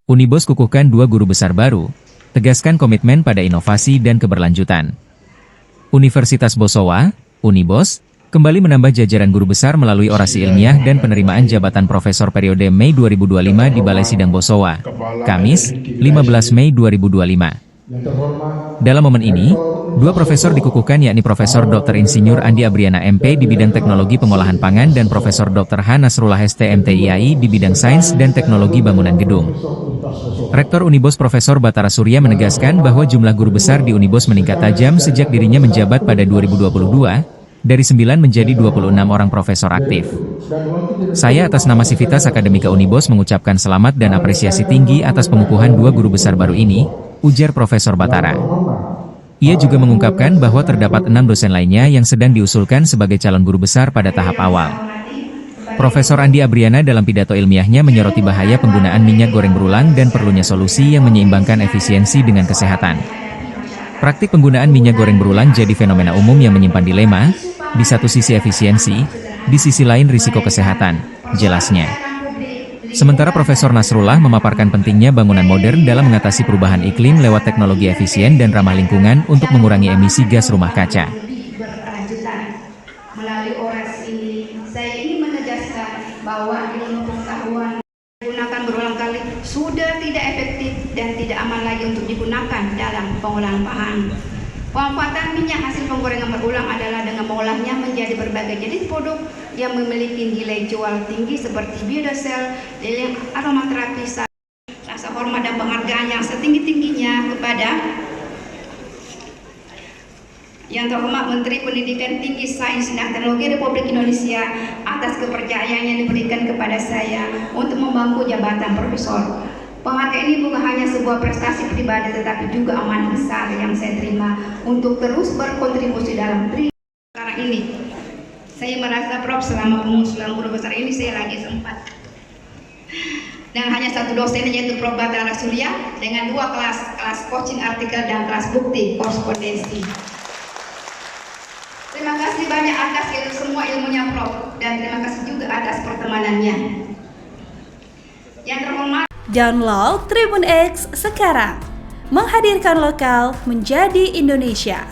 Unibos kukuhkan 2 guru besar baru, tegaskan komitmen pada inovasi dan keberlanjutan. Universitas Bosowa, Unibos, kembali menambah jajaran guru besar melalui orasi ilmiah dan penerimaan jabatan profesor periode Mei 2025 di Balai Sidang Bosowa, Kamis, 15 Mei 2025. Dalam momen ini, 2 profesor dikukuhkan yakni Profesor Dr. Insinyur Andi Abriana MP di bidang teknologi pengolahan pangan dan Profesor Dr. H. Nasrullah STMTIAI di bidang sains dan teknologi bangunan gedung. Rektor Unibos Profesor Batara Surya menegaskan bahwa jumlah guru besar di Unibos meningkat tajam sejak dirinya menjabat pada 2022, dari 9 menjadi 26 orang profesor aktif. Saya atas nama Sivitas Akademika Unibos mengucapkan selamat dan apresiasi tinggi atas pengukuhan 2 guru besar baru ini, ujar Profesor Batara. Ia juga mengungkapkan bahwa terdapat 6 dosen lainnya yang sedang diusulkan sebagai calon guru besar pada tahap awal. Profesor Andi Abriana dalam pidato ilmiahnya menyoroti bahaya penggunaan minyak goreng berulang dan perlunya solusi yang menyeimbangkan efisiensi dengan kesehatan. Praktik penggunaan minyak goreng berulang jadi fenomena umum yang menyimpan dilema, di satu sisi efisiensi, di sisi lain risiko kesehatan, jelasnya. Sementara Profesor Nasrullah memaparkan pentingnya bangunan modern dalam mengatasi perubahan iklim lewat teknologi efisien dan ramah lingkungan untuk mengurangi emisi gas rumah kaca. Melalui orasi, saya ingin menegaskan bahwa ilmu pengetahuan digunakan berulang kali sudah tidak efektif dan tidak aman lagi untuk digunakan dalam pengolahan bahan. Pemanfaatan minyak hasil penggorengan berulang adalah dengan mengolahnya menjadi berbagai jenis produk yang memiliki nilai jual tinggi seperti biodiesel, lilin, aromaterapi, rasa hormat dan penghargaan yang setinggi-tingginya kepada Yang Terhormat Menteri Pendidikan Tinggi, Sains dan Teknologi Republik Indonesia atas kepercayaan yang diberikan kepada saya untuk memangku jabatan profesor. Penghargaan ini bukan hanya sebuah prestasi pribadi tetapi juga amanah besar yang saya terima untuk terus berkontribusi dalam sekarang ini. Saya merasa Prof selama pengusulan guru besar ini saya lagi sempat. Dan hanya 1 dosen yaitu Prof Batara Surya dengan 2 kelas coaching artikel dan kelas bukti korespondensi. Terima kasih banyak atas semua ilmunya Prof dan terima kasih juga atas pertemanannya. Yang terhormat, download Tribun X sekarang, menghadirkan lokal menjadi Indonesia.